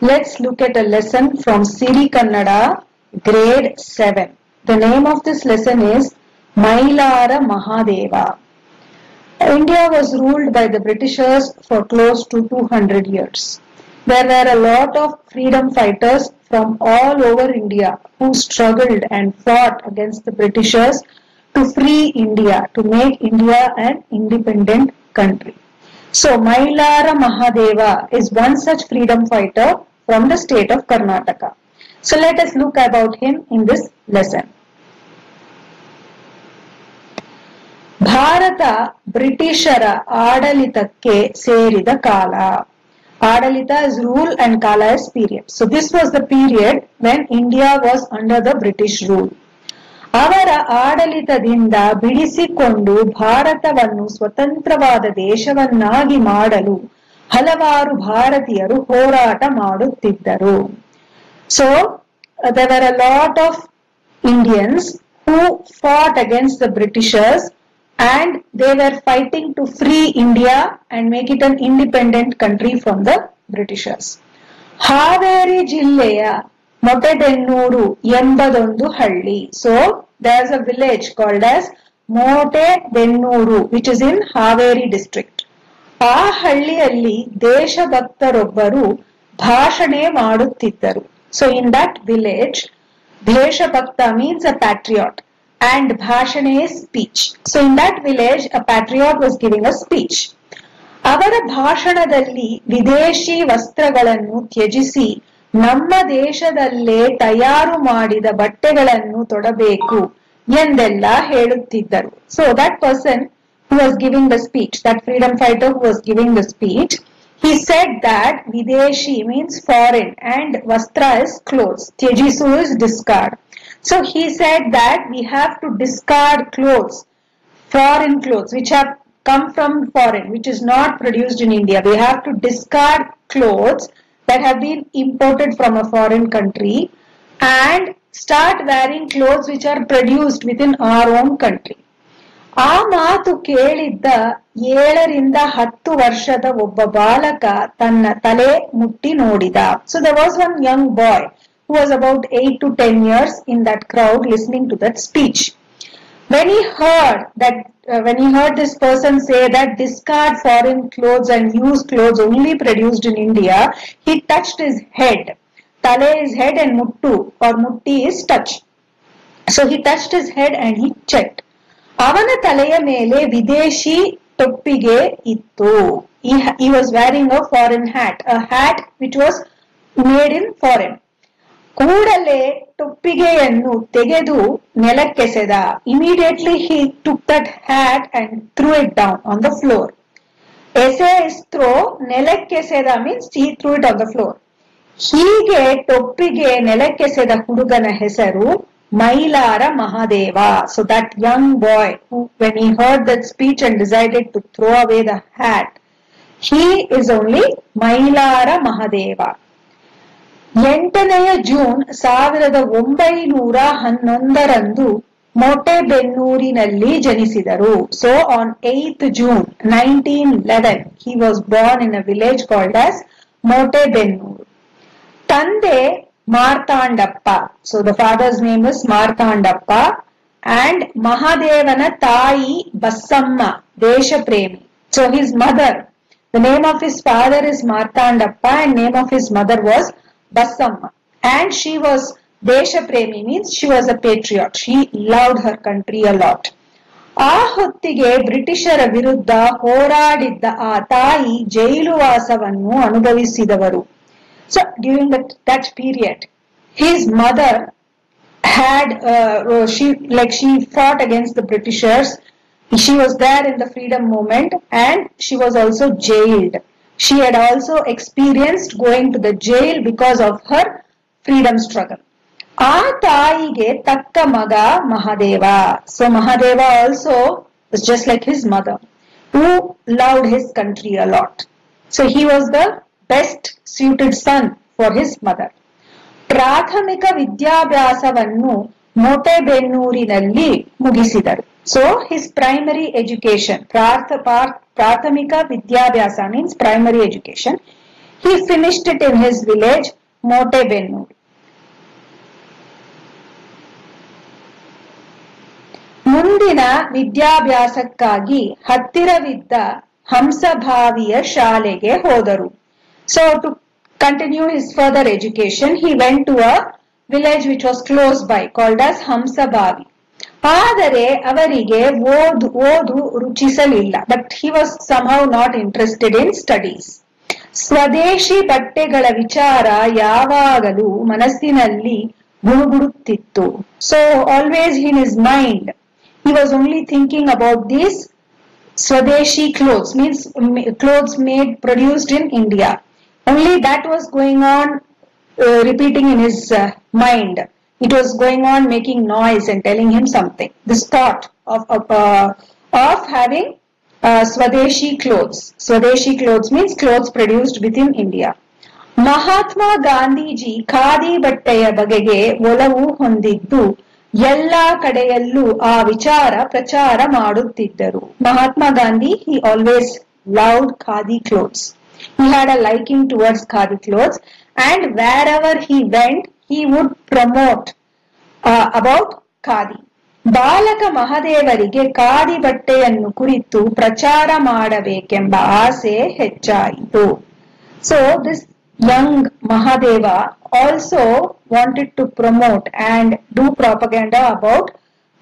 Let's look at a lesson from Siri Kannada, grade 7. The name of this lesson is Mailara Mahadeva. India was ruled by the Britishers for close to 200 years. There were a lot of freedom fighters from all over India who struggled and fought against the Britishers to free India, to make India an independent country. So, Mailara Mahadeva is one such freedom fighter from the state of Karnataka. So, let us look about him in this lesson. Bharat ಬ್ರಿಟಿಷರ ಆಡಳಿತಕ್ಕೆ ಸೇರಿದ ಕಾಲ. Adalita is rule and Kala is period. So this was the period when India was under the British rule. ಅವರ ಆಡಳಿತದಿಂದ ಬಿಡಿಸಿಕೊಂಡು ಭಾರತವನ್ನು ಸ್ವತಂತ್ರವಾದ ದೇಶವನ್ನಾಗಿ ಮಾಡಲು ಹಲವಾರು ಭಾರತೀಯರು ಹೋರಾಟ ಮಾಡುತ್ತಿದ್ದರು. So there were a lot of Indians who fought against the Britishers and they were fighting to free India and make it an independent country from the Britishers. Haveri ಜಿಲ್ಲೆಯ ಮೊಟೆಬೆನ್ನೂರು ಎಂಬದೊಂದು ಹಳ್ಳಿ. So there's a village called as ಮೊಟೆಬೆನ್ನೂರು which is in Haveri district. ಆ ಹಳ್ಳಿಯಲ್ಲಿ ದೇಶಭಕ್ತರೊಬ್ಬರು ಭಾಷಣ ಮಾಡುತ್ತಿದ್ದರು. So in that village, ದೇಶಭಕ್ತ means a patriot. And bhashana is speech. So in that village, a patriot was giving a speech. ಅವರ ಭಾಷಣದಲ್ಲಿ ವಿದೇಶಿ ವಸ್ತ್ರಗಳನ್ನು ತ್ಯಜಿಸಿ ನಮ್ಮ ದೇಶದಲ್ಲೇ ತಯಾರು ಮಾಡಿದ ಬಟ್ಟೆಗಳನ್ನು ತೊಡಬೇಕು ಎಂದೆಲ್ಲ ಹೇಳುತ್ತಿದ್ದರು. So that person who was giving the speech, that freedom fighter who was giving the speech, he said that videshi means foreign and vastra is clothes. Tyajisu is discard. So he said that we have to discard clothes, foreign clothes, which have come from foreign, which is not produced in India. We have to discard clothes that have been imported from a foreign country and start wearing clothes which are produced within our own country. ಆ ಮಾತು ಕೇಳಿದ್ದ 7ರಿಂದ 10 ವರ್ಷದ ಒಬ್ಬ ಬಾಲಕ ತನ್ನ ತಲೆ ಮುಟ್ಟಿ ನೋಡಿದ. So there was one young boy who was about 8 to 10 years in that crowd listening to that speech. When he heard this person say that discard foreign clothes and use clothes only produced in India, he touched his head. Tale is head and muttu or mutti is touch. So he touched his head and he checked. ಅವನ ತಲೆಯ ಮೇಲೆ ವಿದೇಶಿ ಟೊಪ್ಪಿಗೆ ಇತ್ತು. He was wearing a foreign hat, a hat which was made in foreign. ಕೂಡಲೇ ಟೊಪ್ಪಿಗೆಯನ್ನು ತೆಗೆದು ನೆಲಕ್ಕೆಸೆದ. Immediately he took that hat and threw it down on the floor. ಎಸೆ is throw, ನೆಲಕ್ಕೆಸೆದ means he threw it on the floor. ಹೀಗೆ ಟೊಪ್ಪಿಗೆ ನೆಲಕ್ಕೆಸೆದ ಹುಡುಗನ ಹೆಸರು Mailara Mahadeva. So that young boy who, when he heard that speech and decided to throw away the hat, he is only Mailara Mahadeva. 8ನೇ June 1911ರಂದು ಮೊಟೆಬೆನ್ನೂರಿನಲ್ಲಿ ಜನಿಸಿದರು. So on 8th June 1911 he was born in a village called as ಮೊಟೆಬೆನ್ನೂರು. ತಂದೆ ಮಾರ್ತಾಂಡಪ್ಪ. So the father's name is ಮಾರ್ತಾಂಡಪ್ಪ and ಮಹಾದೇವನ ತಾಯಿ Basamma ದೇಶಪ್ರೇಮಿ. So his mother, the name of his father is ಮಾರ್ತಾಂಡಪ್ಪ and name of his mother was Basamma, and she was Deshapremi means she was a patriot. She loved her country a lot. ಆ ಹೊತ್ತಿಗೆ ಬ್ರಿಟಿಷರ ವಿರುದ್ಧ ಹೋರಾಡಿದ್ದ ಆ ತಾಯಿ ಜೈಲುವಾಸವನ್ನು ಅನುಭವಿಸಿದವರು. So during that period, his mother had she fought against the Britishers. She was there in the freedom movement and she was also jailed. She had also experienced going to the jail because of her freedom struggle. ಆ ತಾಯಿಗೆ ತಕ್ಕ ಮಗ Mahadeva. So Mahadeva also was just like his mother, who loved his country a lot. So he was the best suited son for his mother. ಪ್ರಾಥಮಿಕ ವಿದ್ಯಾಭ್ಯಾಸವನ್ನು ಮೊಟೆಬೆನ್ನೂರಿನಲ್ಲಿ ಮುಗಿಸಿದರು. So his primary education, ಪ್ರಾಥಮಿಕ ವಿದ್ಯಾಭ್ಯಾಸ means primary education. He finished it in his village, Motebennur. ಮುಂದಿನ ವಿದ್ಯಾಭ್ಯಾಸಕ್ಕಾಗಿ ಹತ್ತಿರವಿದ್ದ ಹಂಸಭಾವಿಯ ಶಾಲೆಗೆ ಹೋದರು. So to continue his further education, he went to a village which was close by called as Hamsabhavi. ಆದರೆ ಅವರಿಗೆ ಓದು ರುಚಿಸಲಿಲ್ಲ. But he was somehow not interested in studies. ಸ್ವದೇಶಿ ಬಟ್ಟೆಗಳ ವಿಚಾರ ಯಾವಾಗಲೂ ಮನಸ್ಸಿನಲ್ಲಿ ಗುಣಗುಡುತ್ತಿತ್ತು. So always in his mind he was only thinking about these Swadeshi clothes, means clothes produced in India. Only that was going on, repeating in his mind. It was going on making noise and telling him something. This thought of having Swadeshi clothes. Swadeshi clothes means clothes produced within India. Mahatma Gandhiji khadi ಬಟ್ಟೆಯ ಬಗೆಗೆ ಒಲವು ಹೊಂದಿದ್ದು ಎಲ್ಲಾ ಕಡೆಯಲ್ಲೂ ಆ ವಿಚಾರ ಪ್ರಚಾರ ಮಾಡುತ್ತಿದ್ದರು. Mahatma Gandhi, he always loved khadi clothes. He had a liking towards khadi clothes, and wherever he went, he would promote about khadi. ಬಾಲಕ ಮಹದೇವರಿಗೆ ಖಾದಿ ಬಟ್ಟೆಯನ್ನು ಕುರಿತು ಪ್ರಚಾರ ಮಾಡಬೇಕೆಂಬ ಆಸೆ ಹೆಚ್ಚಾಯಿತು. So this young Mahadeva also wanted to promote and do propaganda about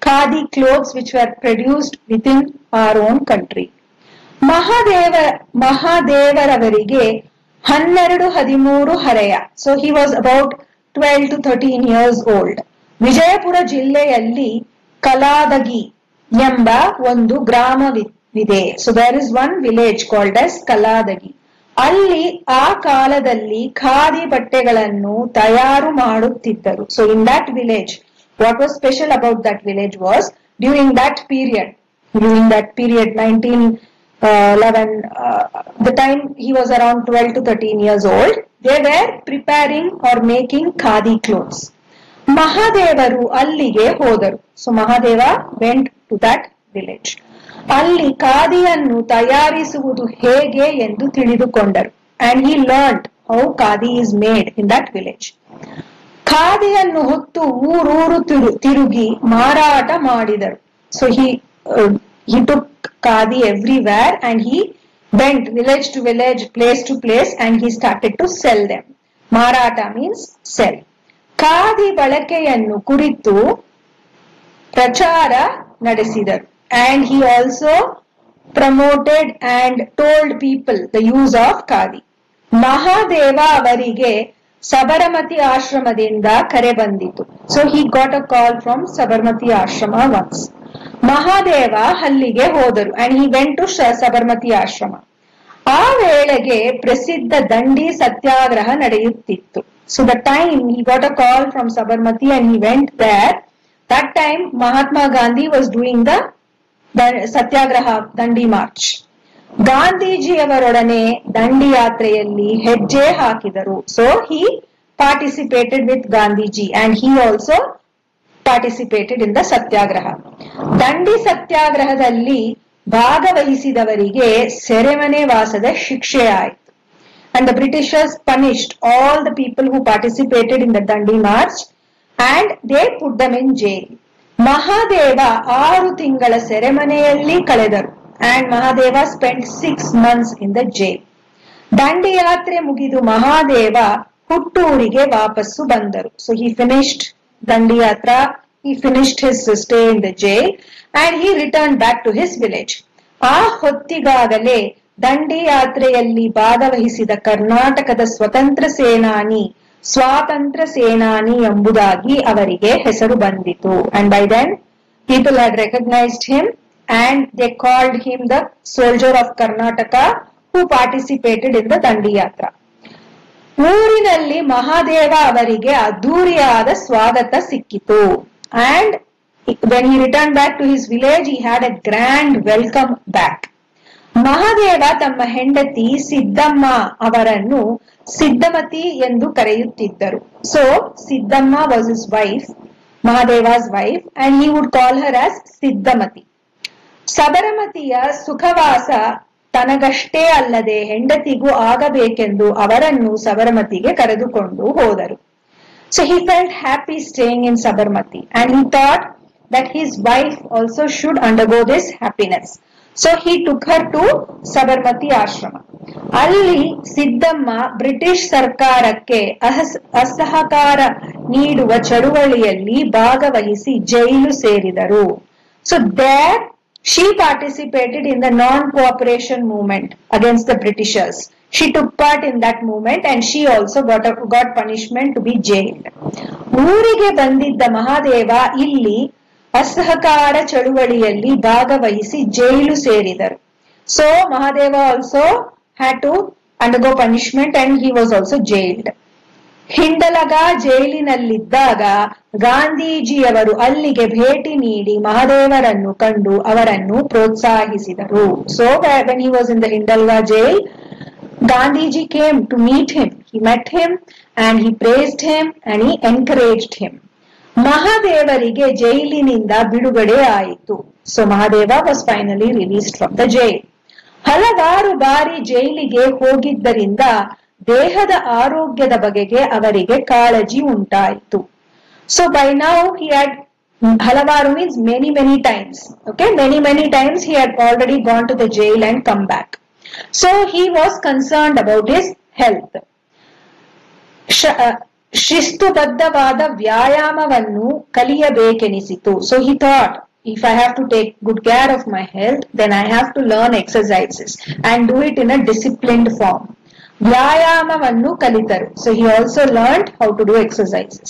khadi clothes which were produced within our own country. ಮಹಾದೇವರವರಿಗೆ 12-13 ಹರೆಯ. So he was about 12 to 13 years old. Vijayapura ಜಿಲ್ಲೆಯಲ್ಲಿ ಕಲಾದಗಿ ಎಂಬ ಒಂದು ಗ್ರಾಮವಿದೆ. So there is one village called as Kaladagi. ಅಲ್ಲಿ ಆ ಕಾಲದಲ್ಲಿ ಖಾದಿ ಬಟ್ಟೆಗಳನ್ನು ತಯಾರು ಮಾಡುತ್ತಿದ್ದರು. So in that village, what was special about that village was during that period 1911, the time he was around 12 to 13 years old, they were preparing or making khadi clothes. Mahadevaru allige hodaru. So Mahadeva went to that village. ಅಲ್ಲಿ ಖಾದಿಯನ್ನು ತಯಾರಿಸುವುದು ಹೇಗೆ ಎಂದು ತಿಳಿದುಕೊಂಡರು. And he learned how khadi is made in that village. ಖಾದಿಯನ್ನು ಹೊತ್ತು ಊರೂರು ತಿರುಗಿ ಮಾರಾಟ ಮಾಡಿದರು. So he took khadi everywhere and he went village to village, place to place, and he started to sell them. Marata means sell. Khadi ಬಳಕೆಯನ್ನು ಕುರಿತು ಪ್ರಚಾರ ನಡೆಸಿದರು. And he also promoted and told people the use of khadi. Mahadeva ಅವರಿಗೆ ಸಬರಮತಿ ಆಶ್ರಮದಿಂದ ಕರೆ ಬಂದಿತು. So he got a call from Sabarmati Ashrama once. Mahadeva ಅಲ್ಲಿಗೆ ಹೋದರು and he went to Sabarmati Ashrama. ಆ ವೇಳೆಗೆ ಪ್ರಸಿದ್ಧ ದಂಡಿ ಸತ್ಯಾಗ್ರಹ ನಡೆಯುತ್ತಿತ್ತು. So the time he got a call from Sabarmati and he went there, that time Mahatma Gandhi was doing the ಸತ್ಯಾಗ್ರಹ ದಂಡಿ March. ಗಾಂಧೀಜಿಯವರೊಡನೆ ದಂಡಿ ಯಾತ್ರೆಯಲ್ಲಿ ಹೆಜ್ಜೆ ಹಾಕಿದರು. So he participated with Gandhiji and he also participated in the ಸತ್ಯಾಗ್ರಹ. ದಂಡಿ ಸತ್ಯಾಗ್ರಹದಲ್ಲಿ ಭಾಗವಹಿಸಿದವರಿಗೆ ಸೆರೆಮನೆ ವಾಸದ ಶಿಕ್ಷೆ ಆಯಿತು. And the Britishers punished all the people who participated in the Dandi march and they put them in jail. Mahadeva 6 ತಿಂಗಳ ಸೆರೆಮನೆಯಲ್ಲಿ ಕಳೆದರು and Mahadeva spent 6 months in the jail. ದಂಡಿ ಯಾತ್ರೆ ಮುಗಿದು ಮಹಾದೇವ ಹುಟ್ಟೂರಿಗೆ ವಾಪಸ್ಸು ಬಂದರು. So he finished Dandi Yatra, he finished his stay in the jail and he returned back to his village. ಆ ಹೊತ್ತಿಗಾಗಲೇ ದಂಡಿ ಯಾತ್ರೆಯಲ್ಲಿ ಭಾಗವಹಿಸಿದ ಕರ್ನಾಟಕದ ಸ್ವಾತಂತ್ರ್ಯ ಸೇನಾನಿ ಎಂಬುದಾಗಿ ಅವರಿಗೆ ಹೆಸರು ಬಂದಿತು. And by then people had recognized him and they called him the soldier of Karnataka who participated in the Dandi Yatra. ಊರಿನಲ್ಲಿ ಮಹಾದೇವ ಅವರಿಗೆ ಅದ್ದೂರಿಯಾದ ಸ್ವಾಗತ ಸಿಕ್ಕಿತು. And when he returned back to his village, he had a grand welcome back. Mahadeva ತಮ್ಮ ಹೆಂಡತಿ ಸಿದ್ದಮ್ಮ ಅವರನ್ನು ಸಿದ್ದಮತಿ ಎಂದು ಕರೆಯುತ್ತಿದ್ದರು. So Siddhamma was his wife, Mahadeva's wife, and he would call her as Siddhamati. ಸಬರಮತಿಯ ಸುಖವಾಸ ತನಗಷ್ಟೇ ಅಲ್ಲದೆ ಹೆಂಡತಿಗೂ ಆಗಬೇಕೆಂದು ಅವರನ್ನು ಸಬರಮತಿಗೆ ಕರೆದುಕೊಂಡು ಹೋದರು. So he felt happy staying in Sabarmati and he thought that his wife also should undergo this happiness. So he took her to Sabarmati Ashrama. ಅಲ್ಲಿ Siddamma British ಸರ್ಕಾರಕ್ಕೆ ಅಸಹಕಾರ ನೀಡುವ ಚಳುವಳಿಯಲ್ಲಿ ಭಾಗವಹಿಸಿ ಜೈಲು ಸೇರಿದರು. So there she participated in the non-cooperation movement against the Britishers. She took part in that movement and she also got punishment to be jailed. ಊರಿಗೆ ಬಂದಿದ್ದ ಮಹಾದೇವ ಇಲ್ಲಿ ಅಸಹಕಾರ ಚಳುವಳಿಯಲ್ಲಿ ಭಾಗವಹಿಸಿ ಜೈಲು ಸೇರಿದರು. So Mahadeva also had to undergo punishment and he was also jailed. ಹಿಂಡಲಗ ಜೈಲಿನಲ್ಲಿದ್ದಾಗ ಗಾಂಧೀಜಿಯವರು ಅಲ್ಲಿಗೆ ಭೇಟಿ ನೀಡಿ ಮಹಾದೇವರನ್ನು ಕಂಡು ಅವರನ್ನು ಪ್ರೋತ್ಸಾಹಿಸಿದರು. So when he was in the Hindalga jail, Gandhiji came to meet him. He met him and he praised him and he encouraged him. ಮಹಾದೇವರಿಗೆ ಜೈಲಿನಿಂದ ಬಿಡುಗಡೆ ಆಯಿತು. So Mahadeva was finally released from the jail. ಹಲವಾರು ಬಾರಿ ಜೈಲಿಗೆ ಹೋಗಿದ್ದರಿಂದ ದೇಹದ ಆರೋಗ್ಯದ ಬಗೆಗೆ ಅವರಿಗೆ ಕಾಳಜಿ ಉಂಟಾಯಿತು. So by now he had ಹಲವಾರು means many times. Okay, many times he had already gone to the jail and come back. So he was concerned about his health. ಶಿಸ್ತುಬದ್ಧವಾದ ವ್ಯಾಯಾಮವನ್ನು ಕಲಿಯಬೇಕೆನಿಸಿತು. So he thought, if I have to take good care of my health, then I have to learn exercises and do it in a disciplined form. ವ್ಯಾಯಾಮವನ್ನು ಕಲಿತರು. So he also learned how to do exercises.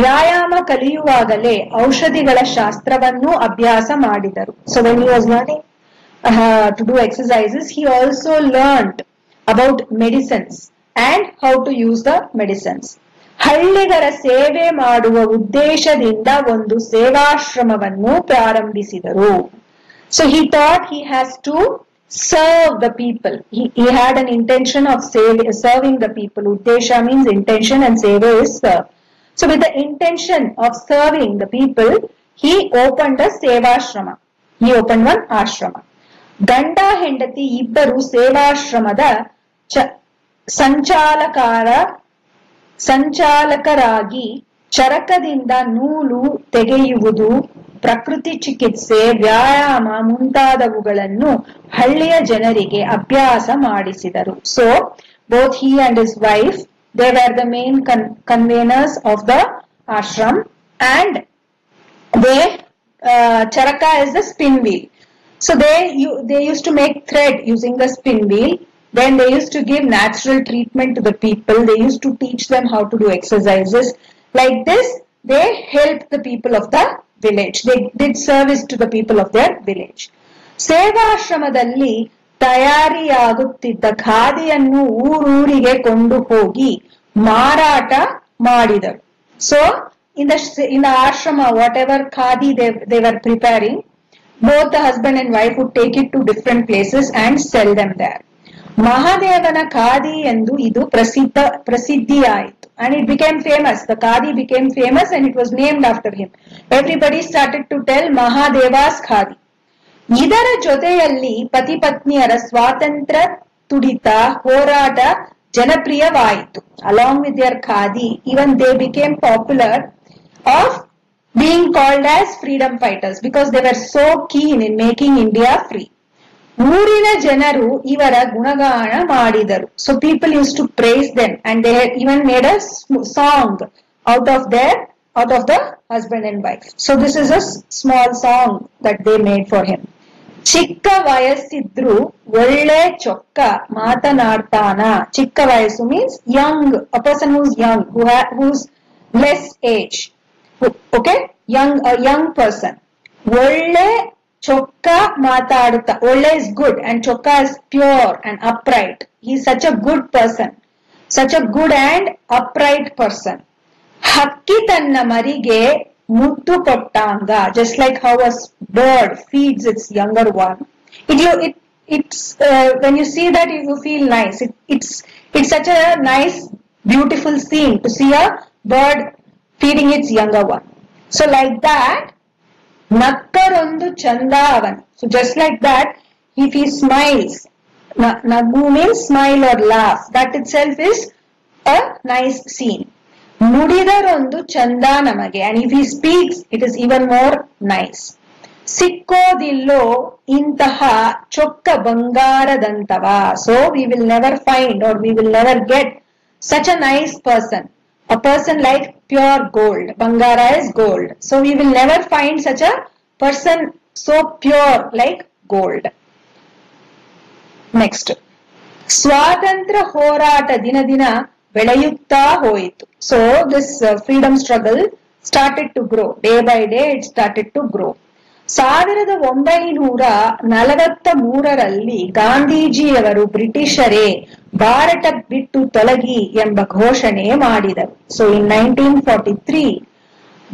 ವ್ಯಾಯಾಮ ಕಲಿಯುವಾಗಲೇ ಔಷಧಿಗಳ ಶಾಸ್ತ್ರವನ್ನು ಅಭ್ಯಾಸ ಮಾಡಿದರು. So when he was learning to do exercises, he also learned about medicines and how to use the medicines. ಹಳ್ಳಿಗರ ಸೇವೆ ಮಾಡುವ ಉದ್ದೇಶದಿಂದ ಒಂದು ಸೇವಾಶ್ರಮವನ್ನು ಪ್ರಾರಂಭಿಸಿದರು. So he thought he has to serve the people. He had an intention of serving the people. Uddesha means intention and seva is serve. So with the intention of serving the people, he opened a sevashrama. He opened one ashrama. ಗಂಡ ಹೆಂಡತಿ ಇಬ್ಬರು ಸೇವಾಶ್ರಮದ ಸಂಚಾಲಕರಾಗಿ ಚರಕದಿಂದ ನೂಲು ತೆಗೆಯುವುದು, ಪ್ರಕೃತಿ ಚಿಕಿತ್ಸೆ, ವ್ಯಾಯಾಮ ಮುಂತಾದವುಗಳನ್ನು ಹಳ್ಳಿಯ ಜನರಿಗೆ ಅಭ್ಯಾಸ ಮಾಡಿಸಿದರು. So both he and his wife, they were the main conveners of the ashram, and charaka is the spin wheel. So they used to make thread using the spin wheel. Then they used to give natural treatment to the people. They used to teach them how to do exercises. Like this, they helped the people of the village. They did service to the people of their village. ಸೇವಾಶ್ರಮದಲ್ಲಿ ತಯಾರಿಯಾಗುತ್ತಿದ್ದ ಖಾದಿಯನ್ನು ಊರೂರಿಗೆ ಕೊಂಡು ಹೋಗಿ ಮಾರಾಟ ಮಾಡಿದರು. So in the ashrama, whatever khadi they were preparing, both the husband and wife would take it to different places and sell them there. ಮಹಾದೇವನ khadi ಎಂದು ಇದು ಪ್ರಸಿದ್ಧಿಯಾಯಿತು. And it became famous. The khadi became famous and it was named after him. Everybody started to tell Mahadeva's khadi. ಇದರ ಜೊತೆಯಲ್ಲಿ ಪತಿ ಪತ್ನಿಯರ ಸ್ವಾತಂತ್ರ್ಯ ತುಡಿತ ಹೋರಾಟ ಜನಪ್ರಿಯವಾಯಿತು. Along with their khadi, even they became popular of being called as freedom fighters because they were so keen in making India free. ಊರಿನ ಜನರು ಇವರ ಗುಣಗಾನ ಮಾಡಿದರು. So people used to praise them and they had even made a song out of the husband and wife. So this is a small song that they made for him. ಚಿಕ್ಕ ವಯಸ್ಸಿದ್ರು ಒಳ್ಳೆ ಚೊಕ್ಕ ಮಾತನಾಡ್ತಾನ. ಚಿಕ್ಕ ವಯಸ್ಸು means young, a person who's young, who's less age. Okay, a young person. ಒಳ್ಳೆ ಚೊಕ್ಕ ಮಾತಾಡುತ್ತಾ. ಒಳ್ಳೆ is good and chokka is pure and upright. He is such a good person, such a good and upright person. ಹಕ್ಕಿ ತನ್ನ ಮರಿಗೆ ಮುತ್ತು ಕೊಟ್ಟಾಂಗ, just like how a bird feeds its younger one. It's when you see that you feel nice. It's such a nice, beautiful scene to see a bird feeding its younger one. So like that, ನಕ್ಕರೊಂದು ಚಂದ ಅವನ್. So just like that, if he smiles, Nagu means smile or laugh. That itself is a nice scene. ನುಡಿದರೊಂದು ಚಂದ ನಮಗೆ, and if he speaks it is even more nice. ಸಿಕ್ಕೋದಿಲ್ಲೋ ಇಂತಹ ಚೊಕ್ಕ ಬಂಗಾರದಂತವ, so we will never find or we will never get such a nice person, a person like pure gold. Bangara is gold, so we will never find such a person so pure like gold. Next, ಸ್ವಾತಂತ್ರ್ಯ ಹೋರಾಟ ದಿನ ದಿನ ಬೆಳೆಯುತ್ತಾ ಹೋಯಿತು. So this freedom struggle started to grow. Day by day it started to grow. 1943ರಲ್ಲಿ ಗಾಂಧೀಜಿಯವರು ಬ್ರಿಟಿಷರೇ ಭಾರತ ಬಿಟ್ಟು ತೊಲಗಿ ಎಂಬ ಘೋಷಣೆ ಮಾಡಿದರು. So in 1943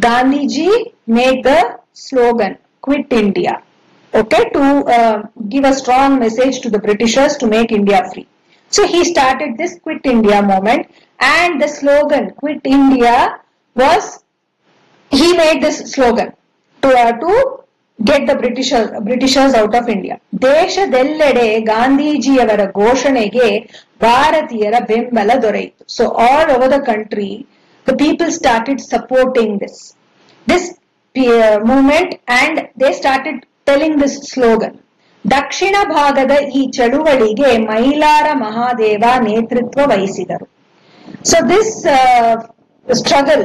Gandhiji made the slogan Quit India, okay, to give a strong message to the Britishers to make India free. So he started this Quit India movement, and the slogan Quit India was, he made this slogan to get the Britishers out of India. ದೇಶದೆಲ್ಲೆಡೆ ಗಾಂಧೀಜಿಯವರ ಘೋಷಣೆಗೆ ಭಾರತೀಯರ ಬೆಂಬಲ ದೊರೆಯಿತು. So all over the country the people started supporting this movement, and they started telling this slogan. ದಕ್ಷಿಣ ಭಾಗದ ಈ ಚಳುವಳಿಗೆ ಮೈಲಾರ ಮಹಾದೇವ ನೇತೃತ್ವ ವಹಿಸಿದರು. So this struggle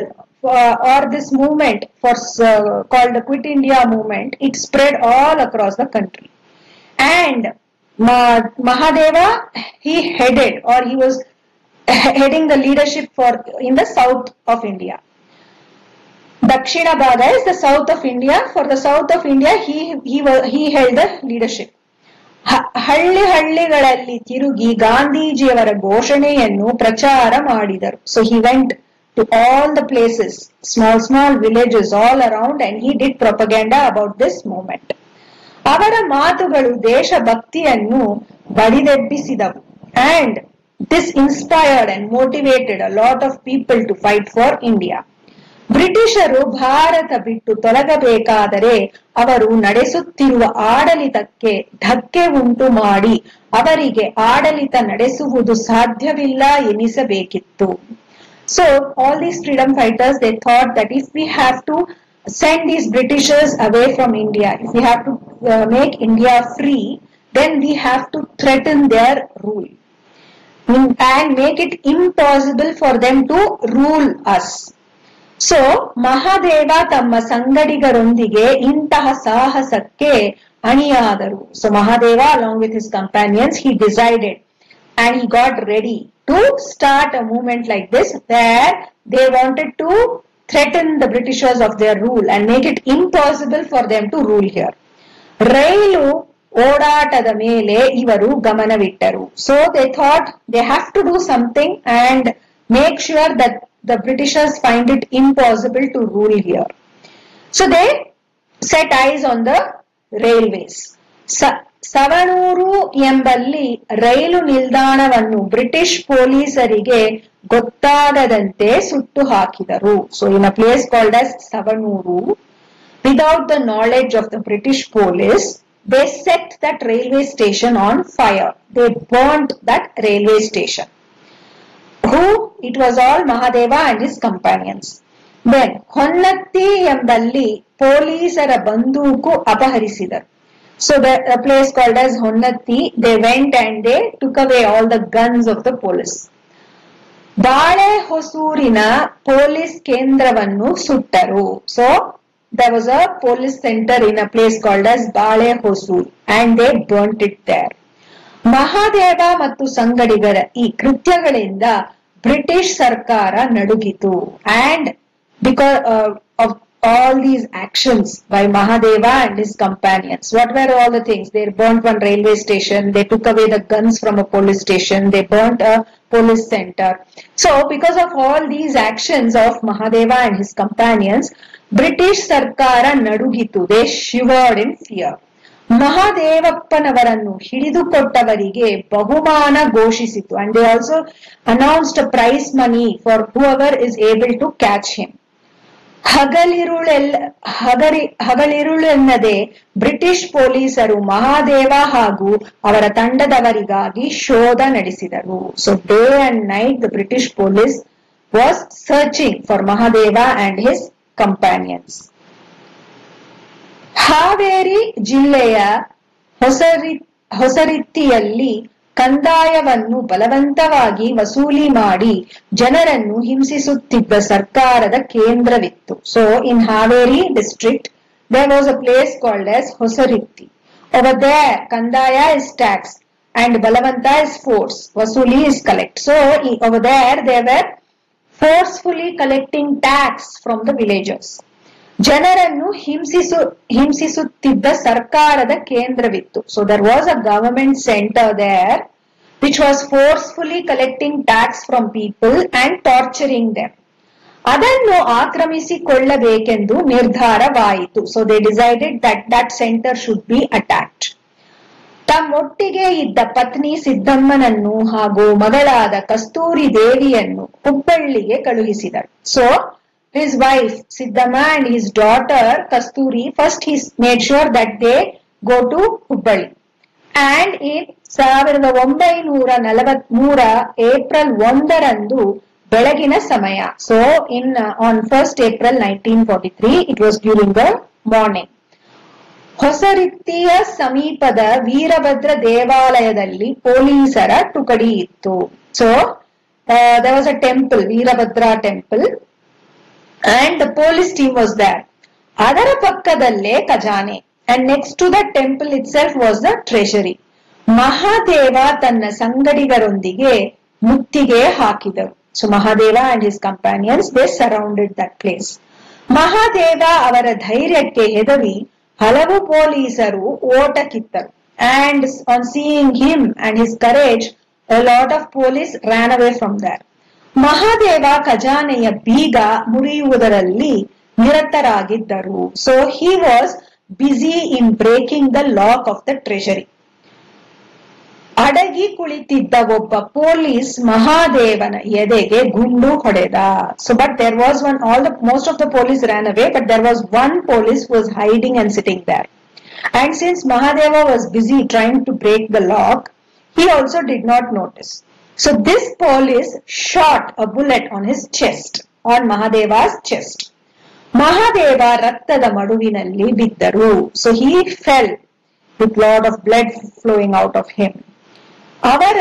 or this movement called the Quit India movement, it spread all across the country, and Mahadeva, he headed, or he was heading the leadership in the south of India. Dakshina Bhaga is the south of India. For the south of India, he held the leadership. ಹಳ್ಳಿಗಳಲ್ಲಿ ತಿರುಗಿ ಗಾಂಧೀಜಿಯವರ ಘೋಷಣೆಯನ್ನು ಪ್ರಚಾರ ಮಾಡಿದರು. So he went to all the places, small villages all around, and he did propaganda about this movement. ಅವರ ಮಾತುಗಳು ದೇಶಭಕ್ತಿಯನ್ನು ಬಡಿದೆಬ್ಬಿಸಿದವು, and this inspired and motivated a lot of people to fight for India. ಬ್ರಿಟಿಷರು ಭಾರತ ಬಿಟ್ಟು ತೊಲಗಬೇಕಾದರೆ ಅವರು ನಡೆಸುತ್ತಿರುವ ಆಡಳಿತಕ್ಕೆ ಧಕ್ಕೆ ಉಂಟು ಮಾಡಿ ಅವರಿಗೆ ಆಡಳಿತ ನಡೆಸುವುದು ಸಾಧ್ಯವಿಲ್ಲ ಎನಿಸಬೇಕಿತ್ತು. So all these freedom fighters, they thought that if we have to send these Britishers away from India, if we have to make India free, then we have to threaten their rule and make it impossible for them to rule us. So Mahadeva ತಮ್ಮ ಸಂಗಡಿಗರೊಂದಿಗೆ ಇಂತಹ ಸಾಹಸಕ್ಕೆ ಅಣಿಯಾದರು. So Mahadeva, along with his companions, he decided and he got ready to start a movement like this, where they wanted to threaten the Britishers of their rule and make it impossible for them to rule here. ರೈಲು ಓಡಾಟದ ಮೇಲೆ ಇವರು ಗಮನವಿಟ್ಟರು. So they thought they have to do something and make sure that the Britishers find it impossible to rule here. So they set eyes on the railways. Savanur ಎಂಬಲ್ಲಿ ರೈಲು ನಿಲ್ದಾಣವನ್ನು British ಪೊಲೀಸರಿಗೆ ಗೊತ್ತಾಗದಂತೆ ಸುಟ್ಟು ಹಾಕಿದರು. So in a place called as Savanuru, without the knowledge of the British police, they set that railway station on fire. They burnt that railway station. Who? It was all Mahadeva and his companions. Then Honnatti ಎಂಬಲ್ಲಿ ಪೊಲೀಸರ ಬಂದೂಕು ಅಪಹರಿಸಿದರು. So the place called as Honnatti, they went and they took away all the guns of the police. ಬಾಳೆಹೊಸೂರಿನ police ಕೇಂದ್ರವನ್ನು ಸುಟ್ಟರು. So there was a police center in a place called as Balehosur, and they burnt it there. Mahadeva ಮತ್ತು ಸಂಗಡಿಗರ ಈ ಕೃತ್ಯಗಳಿಂದ British ಸರ್ಕಾರ ನಡುಗಿತು, and because of all these actions by Mahadeva and his companions, what were all the things? They burnt one railway station, they took away the guns from a police station, they burnt a police center. So because of all these actions of Mahadeva and his companions, British ಸರ್ಕಾರ ನಡುಗಿತು. They shivered in fear. ಮಹಾದೇವಪ್ಪನವರನ್ನು ಹಿಡಿದುಕೊಟ್ಟವರಿಗೆ ಬಹುಮಾನ ಘೋಷಿಸಿತು, and they also announced a prize money for whoever is able to catch him. ಹಗಲಿರುಳೆನ್ನದೆ British police Mahadeva ಹಾಗೂ ಅವರ ತಂಡದವರಿಗಾಗಿ ಶೋಧ ನಡೆಸಿದರು. So day and night the British police was searching for Mahadeva and his companions. Haveri ಜಿಲ್ಲೆಯ ಹೊಸರಿತ್ತಿಯಲ್ಲಿ ಕಂದಾಯವನ್ನು ಬಲವಂತವಾಗಿ ವಸೂಲಿ ಮಾಡಿ ಜನರನ್ನು ಹಿಂಸಿಸುತ್ತಿದ್ದ ಸರ್ಕಾರದ ಕೇಂದ್ರವಿತ್ತು. So in Haveri district there was a place called as Hosaritti. Over there Kandaya is tax and Balavanta is force. Vasuli is collect. So over there they were forcefully collecting tax from the villagers. ಜನರನ್ನು ಹಿಂಸಿಸುತ್ತಿದ್ದ ಸರ್ಕಾರದ ಕೇಂದ್ರವಿತ್ತು. So there was a government center there which was forcefully collecting tax from people and torturing them. ಅದನ್ನು ಆಕ್ರಮಿಸಿಕೊಳ್ಳಬೇಕೆಂದು ನಿರ್ಧಾರವಾಯಿತು. So they decided that center should be attacked. ತಮ್ಮೊಟ್ಟಿಗೆ ಇದ್ದ ಪತ್ನಿ ಸಿದ್ದಮ್ಮನನ್ನು ಹಾಗೂ ಮಗಳಾದ ಕಸ್ತೂರಿ ದೇವಿಯನ್ನು ಹುಬ್ಬಳ್ಳಿಗೆ ಕಳುಹಿಸಿದರು. So his wife Siddhamma and his daughter Kasturi, first he made sure that they go to Hubballi. And in 1943 April 1 ಬೆಳಗಿನ ಸಮಯ. So on 1st April 1943 it was during the morning. ಹೊಸರಿತ್ತಿಯ ಸಮೀಪದ ವೀರಭದ್ರ ದೇವಾಲಯದಲ್ಲಿ ಪೊಲೀಸರ ತುಕಡಿ ಇತ್ತು. So there was a temple, Veerabhadra temple, and the police team was there. ಅದರ ಪಕ್ಕದಲ್ಲೇ ಖಜಾನೆ, and next to the temple itself was the treasury. Mahadeva ತನ್ನ ಸಂಗಡಿಗರೊಂದಿಗೆ ಮುತ್ತಿಗೆ ಹಾಕಿದರು. So Mahadeva and his companions, they surrounded that place. Mahadeva ಅವರ ಧೈರ್ಯಕ್ಕೆ ಹೆದರಿ ಹಲವು ಪೊಲೀಸರು ಓಟ ಕಿತ್ತರು. And on seeing him and his courage, a lot of police ran away from there. Mahadeva ಖಜಾನೆಯ ಬೀಗ ಮುರಿಯುವುದರಲ್ಲಿ ನಿರತರಾಗಿದ್ದರು. So he was busy in breaking the lock of the treasury. ಅಡಗಿ ಕುಳಿತಿದ್ದ ಒಬ್ಬ police ಮಹಾದೇವನ ಎದೆಗೆ ಗುಂಡು ಹೊಡೆದ. So but there was one, most of the police ran away, but there was one police who was hiding and sitting there. And since Mahadeva was busy trying to break the lock, he also did not notice. So this police shot a bullet on his chest, on Mahadeva's chest. Mahadeva rattada maduvinalli biddaru. So he fell with lot of blood flowing out of him. ಅವರ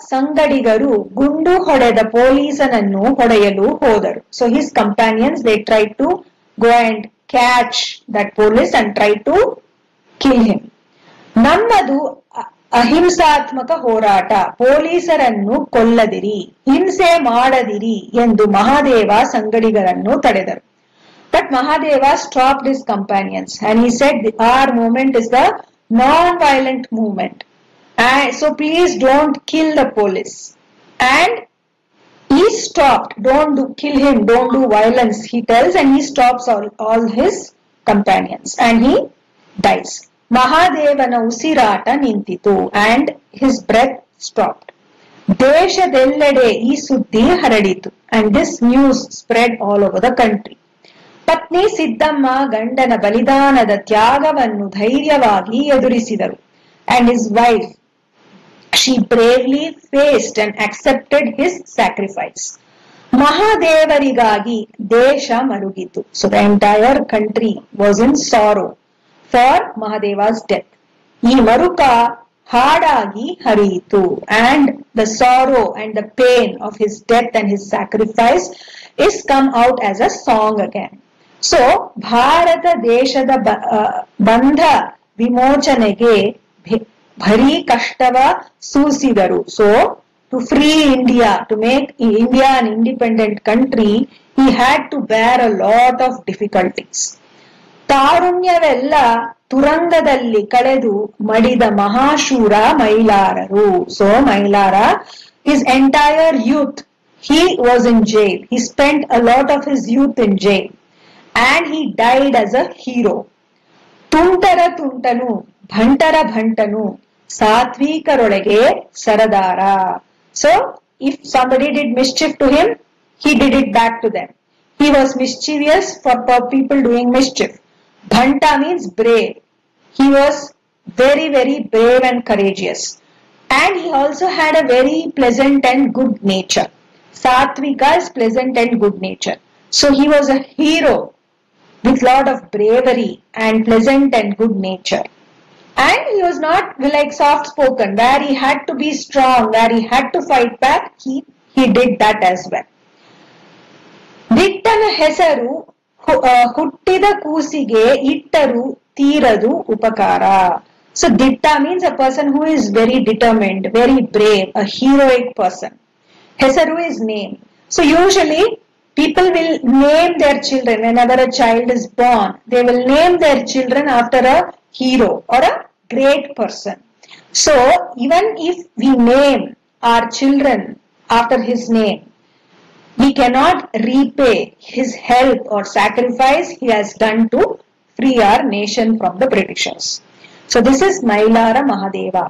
ಸಂಗಡಿಗರು ಗುಂಡು ಹೊಡೆದ ಪೊಲೀಸನನ್ನು ಹೊಡೆಯಲು ಹೋದರು. So his companions, they tried to go and catch that police and try to kill him. ನಮ್ಮದು ಅಹಿಂಸಾತ್ಮಕ ಹೋರಾಟ, ಪೊಲೀಸರನ್ನು ಕೊಲ್ಲದಿರಿ, ಹಿಂಸೆ ಮಾಡದಿರಿ ಎಂದು Mahadeva ಸಂಗಡಿಗರನ್ನು ತಡೆದರು. But Mahadeva stopped his companions and he said, our movement is the non-violent movement. So please don't kill the police. And he stopped. Don't kill him. Don't do violence, he tells, and he stops all his companions and he dies. Mahadevana usirata nintitu and his breath stopped. ದೇಶದೆಲ್ಲೆಡೆ ಈ ಸುದ್ದಿ ಹರಡಿತು and this news spread all over the country. ಪತ್ನಿ ಸಿದ್ದಮ್ಮ ಗಂಡನ ಬಲಿದಾನದ ತ್ಯಾಗವನ್ನು ಧೈರ್ಯವಾಗಿ ಎದುರಿಸಿದರು. And his wife, she bravely faced and accepted his sacrifice. ಮಹಾದೇವರಿಗಾಗಿ ದೇಶ ಮರುಗಿತು. So the entire country was in sorrow for Mahadeva's death. ಈ ಮರುಕ ಹಾಡಾಗಿ ಹರಿಯಿತು. And the sorrow and the pain of his death and his sacrifice is come out as a song again. So Bharat ದೇಶದ ಬಂಧ ವಿಮೋಚನೆಗೆ ಭಾರಿ ಕಷ್ಟವ ಸೂಸಿದರು. So to free India, to make India an independent country, he had to bear a lot of difficulties. ತಾರುಣ್ಯವೆಲ್ಲ ತುರಂಗದಲ್ಲಿ ಕಳೆದು ಮಡಿದ ಮಹಾಶೂರ ಮೈಲಾರರು. So Mailara, his entire youth, he was in jail. He spent a lot of his youth in jail and he died as a hero. ತುಂಟರ ತುಂಟನು ಭಂಟರ ಭಂಟನು ಸಾತ್ವಿಕರೊಳಗೆ Sardar. So if somebody did mischief to him, he did it back to them. He was mischievous for people doing mischief. Bhanta means brave. He was very, very brave and courageous. And he also had a very pleasant and good nature. Satvika is pleasant and good nature. So he was a hero with lot of bravery and pleasant and good nature. And he was not like soft spoken, where he had to be strong, where he had to fight back, he did that as well. ದಿಟ್ಟನ ಹೆಸರು ಹುಟ್ಟಿದ ಕೂಸಿಗೆ ಇಟ್ಟರು ತೀರದು ಉಪಕಾರ. So Ditta means a person who is very determined, very brave, a heroic person. Hesaru is name. So usually people will name their children whenever a child is born. They will name their children after a hero or a great person. So even if we name our children after his name, we cannot repay his help or sacrifice he has done to free our nation from the Britishers. So this is Mailara Mahadeva.